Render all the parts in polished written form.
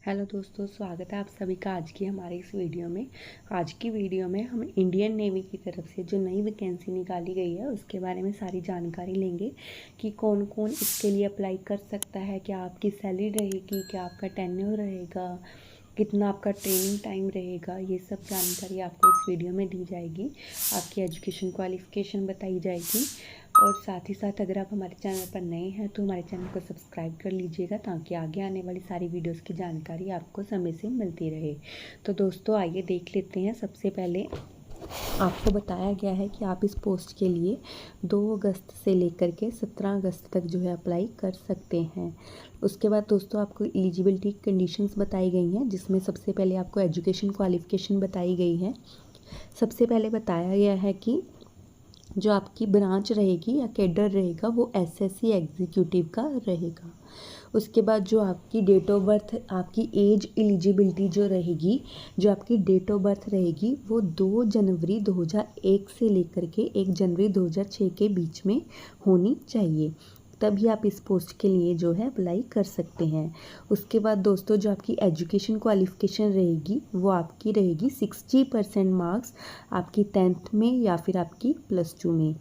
Hello दोस्तों, स्वागत है आप सभी का आज की हमारे इस वीडियो में। आज की वीडियो में हम इंडियन नेवी की तरफ से जो नई वैकेंसी निकाली गई है उसके बारे में सारी जानकारी लेंगे कि कौन कौन इसके लिए अप्लाई कर सकता है, क्या आपकी सैलरी रहेगी, क्या आपका टेन्योर रहेगा, कितना आपका ट्रेनिंग टाइम रहेगा। ये सब जानकारी आपको इस वीडियो में दी जाएगी। आपकी एजुकेशन क्वालिफ़िकेशन बताई जाएगी और साथ ही साथ अगर आप हमारे चैनल पर नए हैं तो हमारे चैनल को सब्सक्राइब कर लीजिएगा ताकि आगे आने वाली सारी वीडियोस की जानकारी आपको समय से मिलती रहे। तो दोस्तों आइए देख लेते हैं। सबसे पहले आपको बताया गया है कि आप इस पोस्ट के लिए 2 अगस्त से लेकर के 17 अगस्त तक जो है अप्लाई कर सकते हैं। उसके बाद दोस्तों आपको एलिजिबिलिटी कंडीशंस बताई गई हैं, जिसमें सबसे पहले आपको एजुकेशन क्वालिफ़िकेशन बताई गई है। सबसे पहले बताया गया है कि जो आपकी ब्रांच रहेगी या कैडर रहेगा वो एसएससी एग्जीक्यूटिव का रहेगा। उसके बाद जो आपकी डेट ऑफ बर्थ, आपकी एज एलिजिबिलिटी जो रहेगी, जो आपकी डेट ऑफ बर्थ रहेगी वो 2 जनवरी 2001 से लेकर के 1 जनवरी 2006 के बीच में होनी चाहिए, तभी आप इस पोस्ट के लिए जो है अप्लाई कर सकते हैं। उसके बाद दोस्तों जो आपकी एजुकेशन क्वालिफ़िकेशन रहेगी वो आपकी रहेगी 60% मार्क्स आपकी 10th में या फिर आपकी +2 में।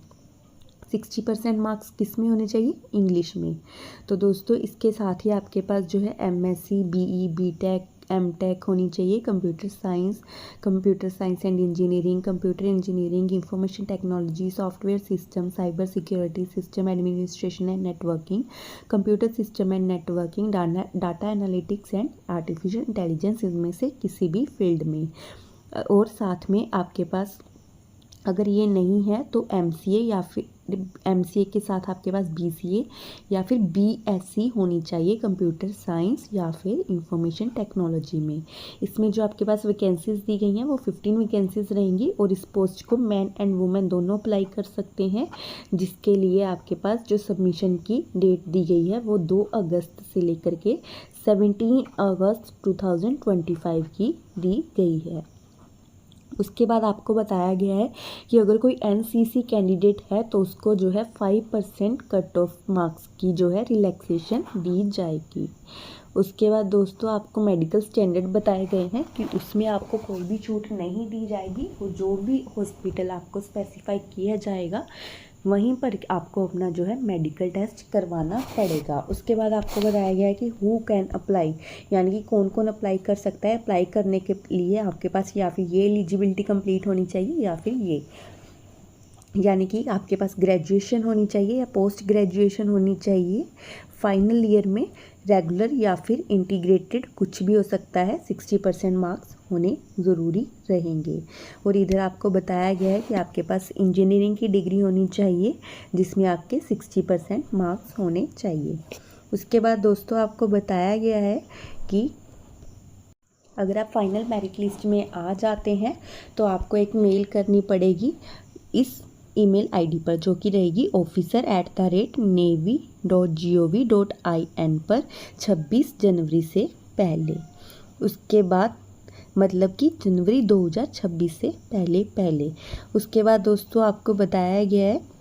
60% मार्क्स किस में होने चाहिए? इंग्लिश में। तो दोस्तों इसके साथ ही आपके पास जो है MSc, BE, BTech, MTech होनी चाहिए। Computer science and engineering, computer engineering, information technology, software system, cyber security, system administration and networking, computer system and networking, data analytics and artificial intelligence, इनमें से किसी भी फील्ड में। और साथ में आपके पास अगर ये नहीं है तो MCA या फिर MCA के साथ आपके पास BCA या फिर BSc होनी चाहिए कंप्यूटर साइंस या फिर इंफॉर्मेशन टेक्नोलॉजी में। इसमें जो आपके पास वैकेंसीज दी गई हैं वो 15 वैकेंसीज रहेंगी और इस पोस्ट को मैन एंड वुमेन दोनों अप्लाई कर सकते हैं, जिसके लिए आपके पास जो सबमिशन की डेट दी गई है वो 2 अगस्त से लेकर के 17 अगस्त 2025 की दी गई है। उसके बाद आपको बताया गया है कि अगर कोई NCC कैंडिडेट है तो उसको जो है 5% कट ऑफ मार्क्स की जो है रिलैक्सेशन दी जाएगी। उसके बाद दोस्तों आपको मेडिकल स्टैंडर्ड बताए गए हैं कि उसमें आपको कोई भी छूट नहीं दी जाएगी। वो जो भी हॉस्पिटल आपको स्पेसिफाई किया जाएगा वहीं पर आपको अपना जो है मेडिकल टेस्ट करवाना पड़ेगा। उसके बाद आपको बताया गया है कि हु कैन अप्लाई, यानी कि कौन कौन अप्लाई कर सकता है। अप्लाई करने के लिए आपके पास या फिर ये एलिजिबिलिटी कंप्लीट होनी चाहिए या फिर ये, यानी कि आपके पास ग्रेजुएशन होनी चाहिए या पोस्ट ग्रेजुएशन होनी चाहिए, फाइनल ईयर में रेगुलर या फिर इंटीग्रेटेड कुछ भी हो सकता है। 60% मार्क्स होने ज़रूरी रहेंगे। और इधर आपको बताया गया है कि आपके पास इंजीनियरिंग की डिग्री होनी चाहिए जिसमें आपके 60% मार्क्स होने चाहिए। उसके बाद दोस्तों आपको बताया गया है कि अगर आप फाइनल मेरिट लिस्ट में आ जाते हैं तो आपको एक मेल करनी पड़ेगी इस ईमेल ID पर, जो कि रहेगी officer@navy.gov.in पर 26 जनवरी से पहले। उसके बाद मतलब कि जनवरी 2026 से पहले। उसके बाद दोस्तों आपको बताया गया है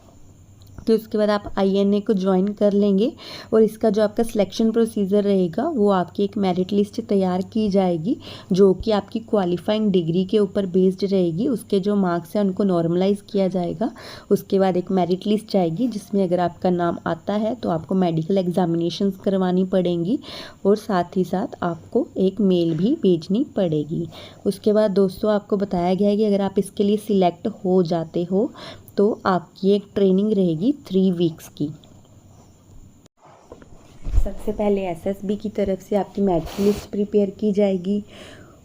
तो उसके बाद आप INA को ज्वाइन कर लेंगे और इसका जो आपका सिलेक्शन प्रोसीजर रहेगा वो आपकी एक मेरिट लिस्ट तैयार की जाएगी जो कि आपकी क्वालिफाइंग डिग्री के ऊपर बेस्ड रहेगी। उसके जो मार्क्स हैं उनको नॉर्मलाइज किया जाएगा। उसके बाद एक मेरिट लिस्ट आएगी जिसमें अगर आपका नाम आता है तो आपको मेडिकल एग्जामिनेशंस करवानी पड़ेंगी और साथ ही साथ आपको एक मेल भी भेजनी पड़ेगी। उसके बाद दोस्तों आपको बताया गया है कि अगर आप इसके लिए सिलेक्ट हो जाते हो तो आपकी एक ट्रेनिंग रहेगी 3 वीक्स की। सबसे पहले SSB की तरफ से आपकी मेरिट लिस्ट प्रिपेयर की जाएगी।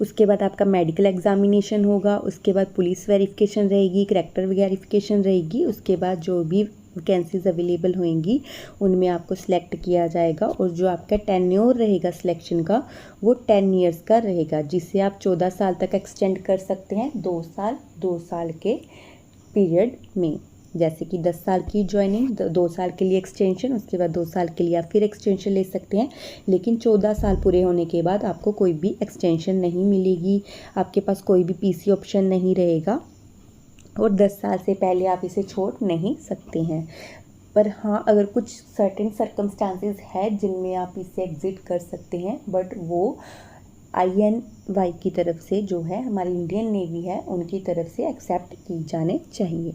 उसके बाद आपका मेडिकल एग्जामिनेशन होगा। उसके बाद पुलिस वेरिफिकेशन रहेगी, करैक्टर वेरिफिकेशन रहेगी। उसके बाद जो भी वैकेंसीज अवेलेबल होंगी उनमें आपको सिलेक्ट किया जाएगा और जो आपका टेन्योर रहेगा सिलेक्शन का वो 10 ईयर्स का रहेगा, जिसे आप 14 साल तक एक्सटेंड कर सकते हैं 2 साल के पीरियड में। जैसे कि 10 साल की ज्वाइनिंग, 2 साल के लिए एक्सटेंशन, उसके बाद 2 साल के लिए आप फिर एक्सटेंशन ले सकते हैं। लेकिन 14 साल पूरे होने के बाद आपको कोई भी एक्सटेंशन नहीं मिलेगी, आपके पास कोई भी PC ऑप्शन नहीं रहेगा और 10 साल से पहले आप इसे छोड़ नहीं सकते हैं। पर हाँ, अगर कुछ सर्टेन सर्कमस्टांसेस है जिनमें आप इसे एग्जिट कर सकते हैं, बट वो INY की तरफ से जो है हमारी इंडियन नेवी है उनकी तरफ से एक्सेप्ट की जाने चाहिए।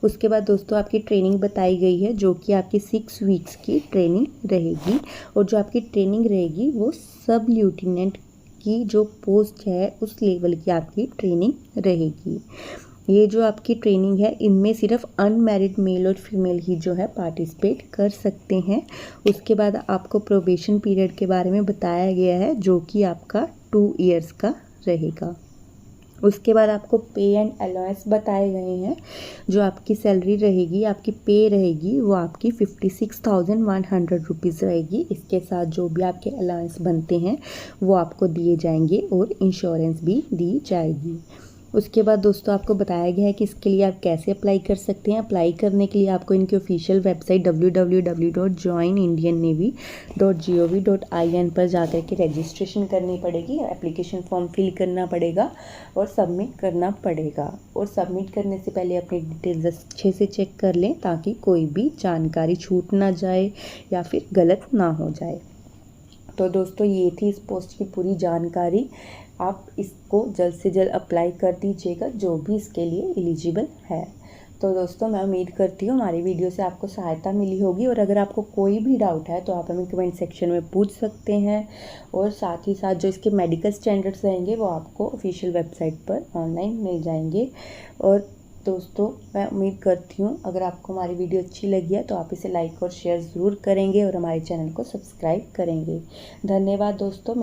उसके बाद दोस्तों आपकी ट्रेनिंग बताई गई है जो कि आपकी 6 वीक्स की ट्रेनिंग रहेगी और जो आपकी ट्रेनिंग रहेगी वो सब लेफ्टिनेंट की जो पोस्ट है उस लेवल की आपकी ट्रेनिंग रहेगी। ये जो आपकी ट्रेनिंग है इनमें सिर्फ अनमैरिड मेल और फीमेल ही जो है पार्टिसिपेट कर सकते हैं। उसके बाद आपको प्रोबेशन पीरियड के बारे में बताया गया है जो कि आपका 2 ईयर्स का रहेगा। उसके बाद आपको पे एंड अलाउंस बताए गए हैं। जो आपकी सैलरी रहेगी, आपकी पे रहेगी वो आपकी 56,100 रुपीज़ रहेगी। इसके साथ जो भी आपके अलाउंस बनते हैं वो आपको दिए जाएंगे और इंश्योरेंस भी दी जाएगी। उसके बाद दोस्तों आपको बताया गया है कि इसके लिए आप कैसे अप्लाई कर सकते हैं। अप्लाई करने के लिए आपको इनकी ऑफिशियल वेबसाइट www.joinindiannavy.gov.in पर जाकर के रजिस्ट्रेशन करनी पड़ेगी, एप्लीकेशन फॉर्म फिल करना पड़ेगा और सबमिट करना पड़ेगा। और सबमिट करने से पहले अपनी डिटेल्स अच्छे से चेक कर लें ताकि कोई भी जानकारी छूट ना जाए या फिर गलत ना हो जाए। तो दोस्तों ये थी इस पोस्ट की पूरी जानकारी। आप इसको जल्द से जल्द अप्लाई कर दीजिएगा जो भी इसके लिए एलिजिबल है। तो दोस्तों मैं उम्मीद करती हूँ हमारी वीडियो से आपको सहायता मिली होगी और अगर आपको कोई भी डाउट है तो आप हमें कमेंट सेक्शन में पूछ सकते हैं। और साथ ही साथ जो इसके मेडिकल स्टैंडर्ड्स रहेंगे वो आपको ऑफिशियल वेबसाइट पर ऑनलाइन मिल जाएंगे। और दोस्तों मैं उम्मीद करती हूँ अगर आपको हमारी वीडियो अच्छी लगी है तो आप इसे लाइक और शेयर ज़रूर करेंगे और हमारे चैनल को सब्सक्राइब करेंगे। धन्यवाद दोस्तों।